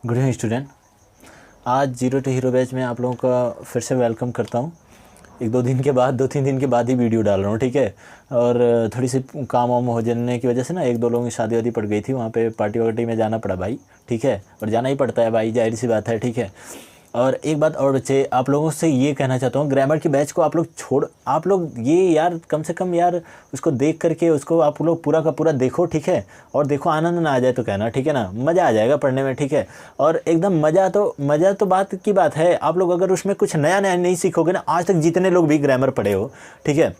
Good evening student. आज zero to hero batch में आप लोगों का फिर से वेलकम करता हूँ। एक दो तीन दिन के बाद ही वीडियो डाल रहा हूँ, ठीक है। और थोड़ी सी काम वाम हो जाने की वजह से ना एक दो लोगों की शादी वादी पड़ गई थी, वहाँ पे पार्टी वार्टी में जाना पड़ा भाई, ठीक है। और जाना ही पड़ता है भाई, जाहिर सी बात है, ठीक है। और एक बात और बच्चे, आप लोगों से ये कहना चाहता हूँ, ग्रामर की बैच को आप लोग आप लोग ये यार कम से कम यार उसको देख करके उसको आप लोग पूरा का पूरा देखो, ठीक है। और देखो, आनंद ना आ जाए तो कहना, ठीक है ना, मज़ा आ जाएगा पढ़ने में, ठीक है। और एकदम मज़ा तो बात की बात है। आप लोग अगर उसमें कुछ नया नया नहीं सीखोगे ना, आज तक जितने लोग भी ग्रामर पढ़े हो, ठीक है,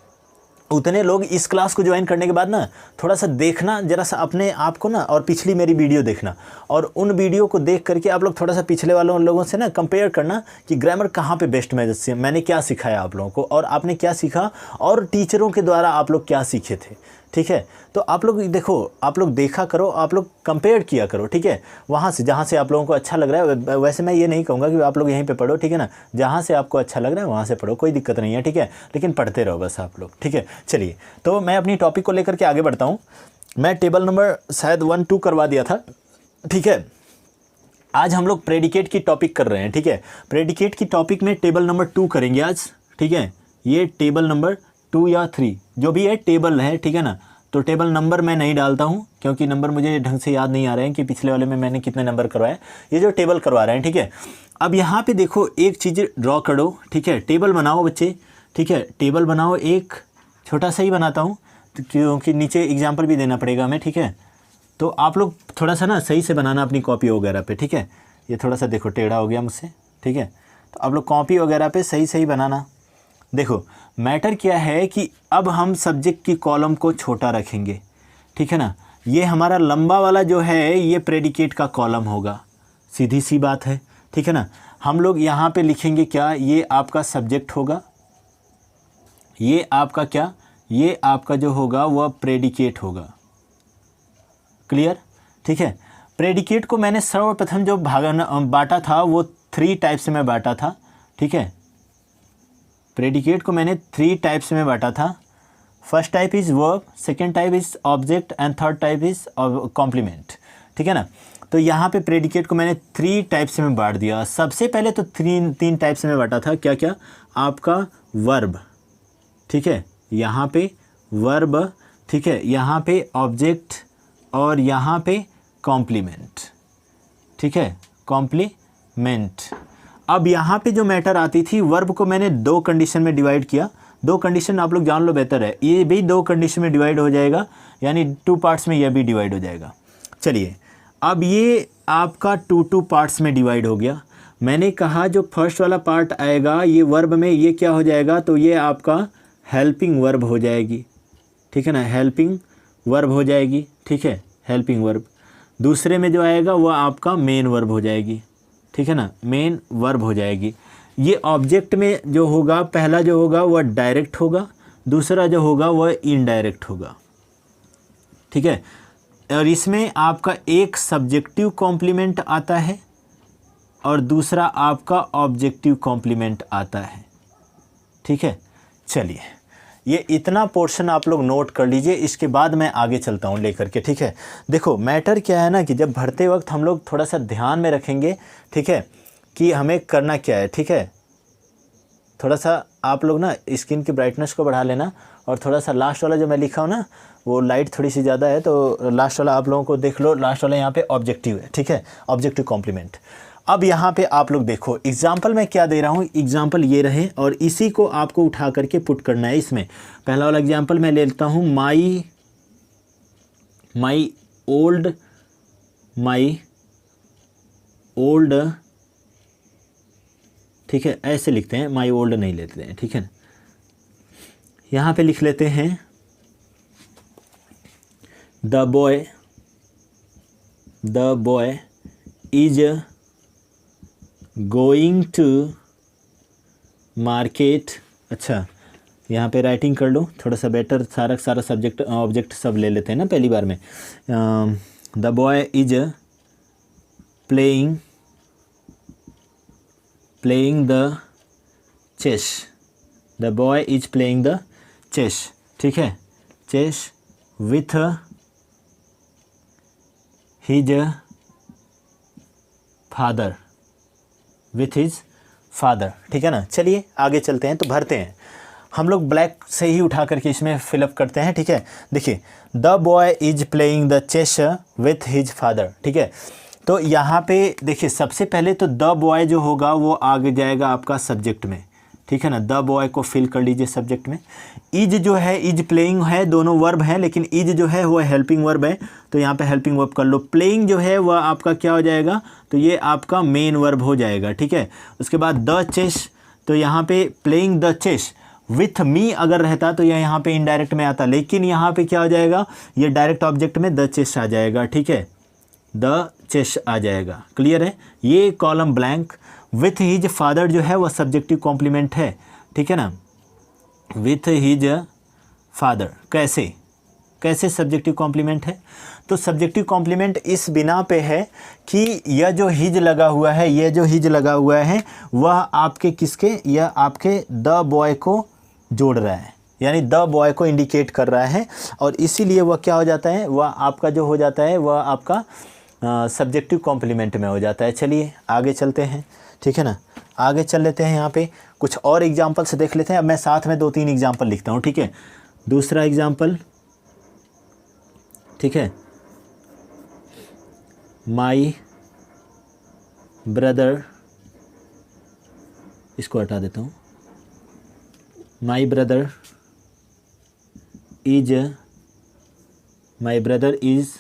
उतने लोग इस क्लास को ज्वाइन करने के बाद ना थोड़ा सा देखना, जरा सा अपने आप को ना, और पिछली मेरी वीडियो देखना, और उन वीडियो को देख करके आप लोग थोड़ा सा पिछले वालों लोगों से ना कंपेयर करना कि ग्रामर कहाँ पे बेस्ट मैंने क्या सिखाया आप लोगों को, और आपने क्या सीखा, और टीचरों के द्वारा आप लोग क्या सीखे थे, ठीक है। तो आप लोग देखो, आप लोग देखा करो, आप लोग कंपेयर किया करो, ठीक है। वहाँ से जहाँ से आप लोगों को अच्छा लग रहा है, वैसे मैं ये नहीं कहूँगा कि आप लोग यहीं पे पढ़ो, ठीक है ना। जहाँ से आपको अच्छा लग रहा है वहाँ से पढ़ो, कोई दिक्कत नहीं है, ठीक है। लेकिन पढ़ते रहो बस आप लोग, ठीक है। चलिए, तो मैं अपनी टॉपिक को लेकर के आगे बढ़ता हूँ। मैं टेबल नंबर शायद 1-2 करवा दिया था, ठीक है। आज हम लोग प्रेडिकेट की टॉपिक कर रहे हैं, ठीक है। प्रेडिकेट की टॉपिक में टेबल नंबर 2 करेंगे आज, ठीक है। ये टेबल नंबर 2 या 3 जो भी है टेबल है, ठीक है ना। तो टेबल नंबर मैं नहीं डालता हूँ क्योंकि नंबर मुझे ढंग से याद नहीं आ रहे हैं कि पिछले वाले में मैंने कितने नंबर करवाए। ये जो टेबल करवा रहे हैं, ठीक है। अब यहाँ पे देखो, एक चीज़ ड्रॉ करो, ठीक है। टेबल बनाओ बच्चे, ठीक है। टेबल बनाओ, एक छोटा सा ही बनाता हूँ क्योंकि नीचे एग्जाम्पल भी देना पड़ेगा हमें, ठीक है। तो आप लोग थोड़ा सा ना सही से बनाना अपनी कॉपी वगैरह पे, ठीक है। ये थोड़ा सा देखो टेढ़ा हो गया मुझसे, ठीक है। तो आप लोग कॉपी वगैरह पे सही सही बनाना। देखो, मैटर क्या है कि अब हम सब्जेक्ट की कॉलम को छोटा रखेंगे, ठीक है ना। ये हमारा लंबा वाला जो है ये प्रेडिकेट का कॉलम होगा, सीधी सी बात है, ठीक है ना। हम लोग यहाँ पे लिखेंगे क्या, ये आपका सब्जेक्ट होगा, ये आपका क्या, ये आपका जो होगा वह प्रेडिकेट होगा। क्लियर, ठीक है। प्रेडिकेट को मैंने सर्वप्रथम जो बांटा था वो 3 टाइप्स में बांटा था, ठीक है। प्रेडिकेट को मैंने 3 टाइप्स में बांटा था। First type is verb, second type is object and third type is complement, ठीक है ना। तो यहाँ पे प्रेडिकेट को मैंने 3 टाइप्स में बांट दिया। सबसे पहले तो 3 टाइप्स में बांटा था, क्या क्या, आपका वर्ब, ठीक है, यहाँ पे वर्ब, ठीक है, यहाँ पे ऑब्जेक्ट, और यहाँ पे कॉम्प्लीमेंट, ठीक है, कॉम्प्लीमेंट। अब यहाँ पे जो मैटर आती थी, वर्ब को मैंने 2 कंडीशन में डिवाइड किया। 2 कंडीशन आप लोग जान लो, बेहतर है, ये भी 2 कंडीशन में डिवाइड हो जाएगा, यानी 2 पार्ट्स में यह भी डिवाइड हो जाएगा। चलिए, अब ये आपका 2 पार्ट्स में डिवाइड हो गया। मैंने कहा जो फर्स्ट वाला पार्ट आएगा ये वर्ब में, ये क्या हो जाएगा, तो ये आपका हेल्पिंग वर्ब हो जाएगी, ठीक है ना, हेल्पिंग वर्ब हो जाएगी, ठीक है, हेल्पिंग वर्ब। दूसरे में जो आएगा वह आपका मेन वर्ब हो जाएगी, ठीक है ना, मेन वर्ब हो जाएगी। ये ऑब्जेक्ट में जो होगा, पहला जो होगा वह डायरेक्ट होगा, दूसरा जो होगा वह इनडायरेक्ट होगा, ठीक है। और इसमें आपका एक सब्जेक्टिव कॉम्प्लीमेंट आता है और दूसरा आपका ऑब्जेक्टिव कॉम्प्लीमेंट आता है, ठीक है। चलिए, ये इतना पोर्शन आप लोग नोट कर लीजिए, इसके बाद मैं आगे चलता हूँ लेकर के, ठीक है। देखो, मैटर क्या है ना कि जब भरते वक्त हम लोग थोड़ा सा ध्यान में रखेंगे, ठीक है, कि हमें करना क्या है, ठीक है। थोड़ा सा आप लोग ना स्क्रीन की ब्राइटनेस को बढ़ा लेना, और थोड़ा सा लास्ट वाला जो मैं लिखा हूँ ना, वो लाइट थोड़ी सी ज़्यादा है, तो लास्ट वाला आप लोगों को देख लो। लास्ट वाला यहाँ पे ऑब्जेक्टिव है, ठीक है, ऑब्जेक्टिव कॉम्प्लीमेंट। अब यहाँ पे आप लोग देखो, एग्जाम्पल मैं क्या दे रहा हूँ, एग्जाम्पल ये रहे, और इसी को आपको उठा करके पुट करना है इसमें। पहला वाला एग्जाम्पल मैं ले लेता हूँ, माई ओल्ड, ठीक है, ऐसे लिखते हैं, माई ओल्ड नहीं लेते हैं, ठीक है ना। यहाँ पे लिख लेते हैं the boy is going to market. अच्छा, यहाँ पे राइटिंग कर लो थोड़ा सा बेटर, सारा सब्जेक्ट ऑब्जेक्ट सब ले लेते हैं ना पहली बार में। The boy is playing the chess, the boy is playing the chess, ठीक है, chess with his father, with his father, ठीक है ना। चलिए आगे चलते हैं, तो भरते हैं हम लोग, ब्लैक से ही उठा करके इसमें फिलअप करते हैं, ठीक है। देखिए, the boy is playing the chess with his father, ठीक है। तो यहाँ पे देखिए, सबसे पहले तो द बॉय जो होगा वो आगे जाएगा आपका सब्जेक्ट में, ठीक है ना। द बॉय को फिल कर लीजिए सब्जेक्ट में। इज जो है, इज प्लेइंग है, दोनों वर्ब है, लेकिन इज जो है वो हेल्पिंग वर्ब है, तो यहाँ पे हेल्पिंग वर्ब कर लो। प्लेइंग जो है वह आपका क्या हो जाएगा, तो ये आपका मेन वर्ब हो जाएगा, ठीक है। उसके बाद द चेस, तो यहाँ पे playing the chess with me अगर रहता तो यह यहाँ पे इनडायरेक्ट में आता, लेकिन यहाँ पे क्या हो जाएगा, ये डायरेक्ट ऑब्जेक्ट में द चेस आ जाएगा, ठीक है, द चेस आ जाएगा। क्लियर है, ये column blank. With his father जो है वह सब्जेक्टिव कॉम्प्लीमेंट है, ठीक है ना। विथ हिज फादर कैसे, कैसे सब्जेक्टिव कॉम्प्लीमेंट है, तो सब्जेक्टिव कॉम्प्लीमेंट इस बिना पे है कि यह जो हिज लगा हुआ है, यह जो हिज लगा हुआ है वह आपके किसके, यह आपके द बॉय को जोड़ रहा है, यानी द बॉय को इंडिकेट कर रहा है, और इसीलिए वह क्या हो जाता है, वह आपका जो हो जाता है वह आपका सब्जेक्टिव कॉम्प्लीमेंट में हो जाता है। चलिए आगे चलते हैं, ठीक है ना। आगे चल लेते हैं, यहाँ पे कुछ और एग्जाम्पल से देख लेते हैं। अब मैं साथ में 2-3 एग्जाम्पल लिखता हूँ, ठीक है। दूसरा एग्जाम्पल, ठीक है, माई ब्रदर, इसको हटा देता हूँ, my brother is, my brother is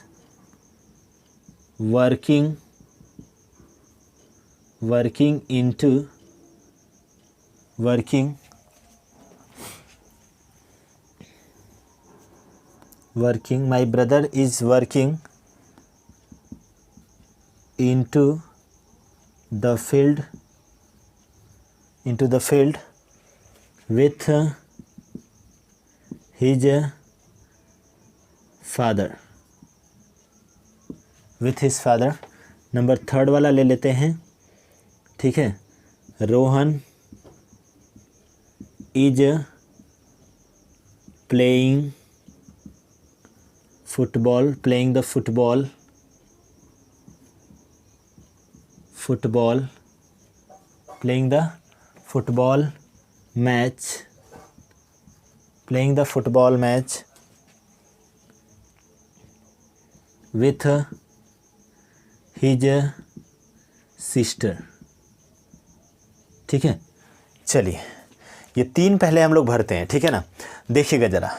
working my brother is working into the field with his father, with his father. Number 3 वाला ले लेते हैं, ठीक है। Rohan is playing football, playing the football playing the football match with his sister, ठीक है। चलिए ये 3 पहले हम लोग भरते हैं, ठीक है ना। देखिएगा ज़रा,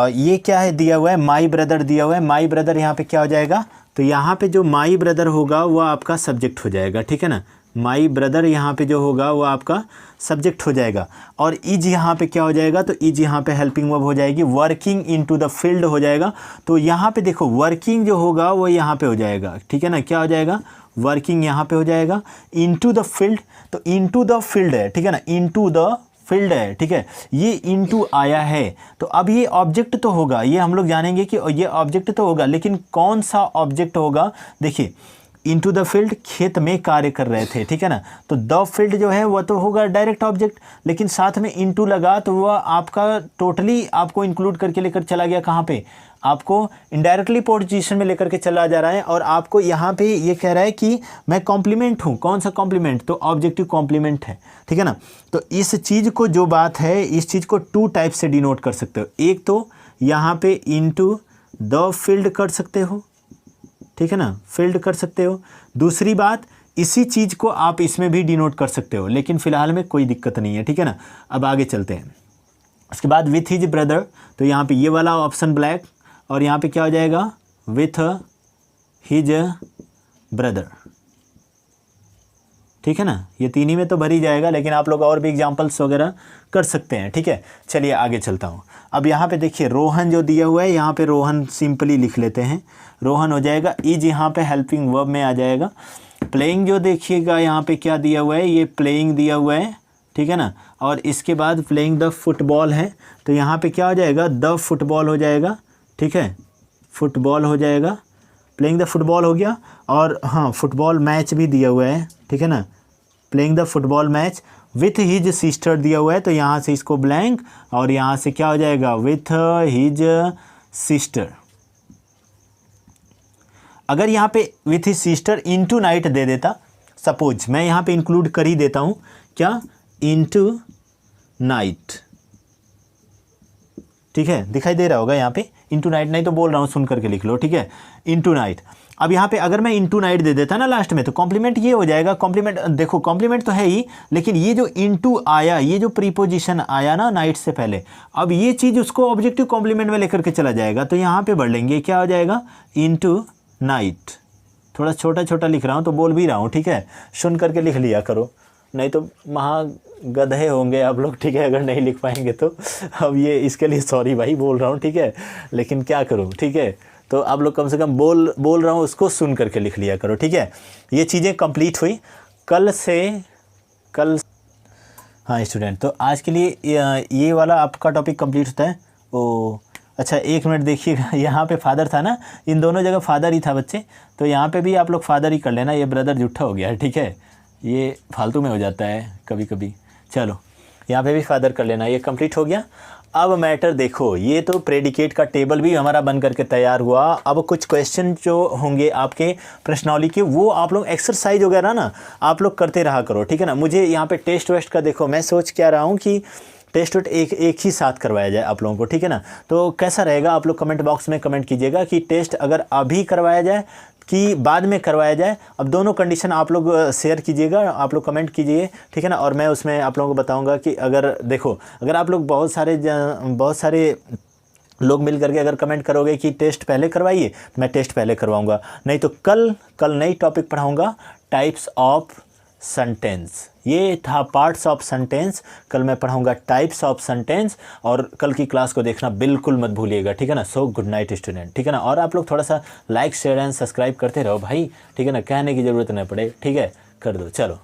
ये क्या है दिया हुआ है, माई ब्रदर दिया हुआ है। माई ब्रदर यहाँ पे क्या हो जाएगा, तो यहाँ पे जो माई ब्रदर होगा वह आपका सब्जेक्ट हो जाएगा, ठीक है ना। माई ब्रदर यहाँ पे जो होगा वो आपका सब्जेक्ट हो जाएगा, और इज यहाँ पे क्या हो जाएगा, तो इज यहाँ पे हेल्पिंग वर्ब हो जाएगी। वर्किंग इनटू द फील्ड हो जाएगा, तो यहाँ पे देखो वर्किंग जो होगा वो यहाँ पे हो जाएगा, ठीक है ना। क्या हो जाएगा, वर्किंग यहाँ पे हो जाएगा। इनटू द फील्ड, तो इनटू द फील्ड है, ठीक है ना, इनटू द फील्ड है, ठीक है। ये इनटू आया है, तो अब ये ऑब्जेक्ट तो होगा, ये हम लोग जानेंगे कि ये ऑब्जेक्ट तो होगा, लेकिन कौन सा ऑब्जेक्ट होगा। देखिए, इनटू द फील्ड खेत में कार्य कर रहे थे, ठीक है ना, तो द फील्ड जो है वह तो होगा डायरेक्ट ऑब्जेक्ट, लेकिन साथ में इनटू लगा तो वह आपका टोटली आपको इंक्लूड करके लेकर चला गया, कहाँ पे, आपको इनडायरेक्टली पोजीशन में लेकर के चला जा रहा है, और आपको यहाँ पे ये कह रहा है कि मैं कॉम्प्लीमेंट हूँ। कौन सा कॉम्प्लीमेंट, तो ऑब्जेक्टिव कॉम्प्लीमेंट है, ठीक है ना। तो इस चीज़ को जो बात है, इस चीज़ को 2 टाइप से डिनोट कर सकते हो। एक तो यहाँ पे इनटू द फील्ड कर सकते हो, ठीक है ना, फील्ड कर सकते हो। दूसरी बात, इसी चीज़ को आप इसमें भी डिनोट कर सकते हो, लेकिन फ़िलहाल में कोई दिक्कत नहीं है, ठीक है ना। अब आगे चलते हैं। उसके बाद विथ हिज ब्रदर, तो यहाँ पे ये वाला ऑप्शन ब्लैक, और यहाँ पे क्या हो जाएगा, विथ हिज ब्रदर, ठीक है ना। ये 3 ही में तो भर ही जाएगा, लेकिन आप लोग और भी एग्जांपल्स वगैरह कर सकते हैं, ठीक है। चलिए आगे चलता हूँ। अब यहाँ पे देखिए रोहन जो दिया हुआ है, यहाँ पे रोहन सिंपली लिख लेते हैं, रोहन हो जाएगा। इज यहाँ पे हेल्पिंग वर्ब में आ जाएगा। प्लेइंग जो देखिएगा यहाँ पे क्या दिया हुआ है, ये प्लेइंग दिया हुआ है, ठीक है ना, और इसके बाद प्लेइंग द फुटबॉल है, तो यहाँ पे क्या हो जाएगा, द फुटबॉल हो जाएगा, ठीक है, फुटबॉल हो जाएगा। प्लेइंग द फुटबॉल हो गया, और हाँ फुटबॉल मैच भी दिया हुआ है, ठीक है ना, playing the football match with his sister दिया हुआ है, तो यहाँ से इसको ब्लैंक, और यहाँ से क्या हो जाएगा, विथ हिज सिस्टर। अगर यहाँ पे with his sister into night they देता सपोज मैं यहाँ पे इंक्लूड कर ही देता हूँ क्या, इनटू नाइट, ठीक है, दिखाई दे रहा होगा यहाँ पे इनटू नाइट, नहीं तो बोल रहा हूँ सुन करके लिख लो, ठीक है, इनटू नाइट। अब यहाँ पे अगर मैं इनटू नाइट दे देता ना लास्ट में तो कॉम्प्लीमेंट ये हो जाएगा, कॉम्प्लीमेंट देखो कॉम्प्लीमेंट तो है ही, लेकिन ये जो इनटू आया, ये जो प्रीपोजिशन आया ना नाइट से पहले, अब ये चीज़ उसको ऑब्जेक्टिव कॉम्प्लीमेंट में लेकर के चला जाएगा, तो यहाँ पे बढ़ लेंगे, क्या हो जाएगा, इनटू नाइट। थोड़ा छोटा छोटा लिख रहा हूँ तो बोल भी रहा हूँ, ठीक है, सुन करके लिख लिया करो, नहीं तो गधे होंगे आप लोग, ठीक है, अगर नहीं लिख पाएंगे तो। अब ये इसके लिए सॉरी भाई बोल रहा हूँ, ठीक है, लेकिन क्या करूँ, ठीक है, तो आप लोग कम से कम बोल रहा हूँ उसको सुन करके लिख लिया करो, ठीक है। ये चीज़ें कंप्लीट हुई कल। हाँ स्टूडेंट, तो आज के लिए ये वाला आपका टॉपिक कंप्लीट होता है। ओ अच्छा, 1 मिनट देखिएगा, यहाँ पे फादर था ना, इन दोनों जगह फादर ही था बच्चे, तो यहाँ पे भी आप लोग फादर ही कर लेना, ये ब्रदर झूठा हो गया है, ठीक है, ये फालतू में हो जाता है कभी कभी। चलो यहाँ पे भी फादर कर लेना, ये कंप्लीट हो गया। अब मैटर देखो, ये तो प्रेडिकेट का टेबल भी हमारा बन करके तैयार हुआ। अब कुछ क्वेश्चन जो होंगे आपके प्रश्नावली के, वो आप लोग एक्सरसाइज वगैरह ना आप लोग करते रहा करो, ठीक है ना। मुझे यहाँ पे टेस्ट वेस्ट का देखो, मैं सोच क्या रहा हूँ कि टेस्ट वेस्ट एक ही साथ करवाया जाए आप लोगों को, ठीक है ना। तो कैसा रहेगा, आप लोग कमेंट बॉक्स में कमेंट कीजिएगा कि टेस्ट अगर अभी करवाया जाए कि बाद में करवाया जाए। अब दोनों कंडीशन आप लोग शेयर कीजिएगा, आप लोग कमेंट कीजिए, ठीक है ना। और मैं उसमें आप लोगों को बताऊंगा कि अगर देखो, अगर आप लोग बहुत सारे लोग मिल करके अगर कमेंट करोगे कि टेस्ट पहले करवाइए, तो मैं टेस्ट पहले करवाऊंगा, नहीं तो कल नई टॉपिक पढ़ाऊंगा, टाइप्स ऑफ सेंटेंस। ये था पार्ट्स ऑफ सेंटेंस, कल मैं पढ़ाऊंगा टाइप्स ऑफ सेंटेंस, और कल की क्लास को देखना बिल्कुल मत भूलिएगा, ठीक है ना। सो गुड नाइट स्टूडेंट, ठीक है ना। और आप लोग थोड़ा सा लाइक शेयर एंड सब्सक्राइब करते रहो भाई, ठीक है ना, कहने की ज़रूरत नहीं पड़े, ठीक है, कर दो, चलो।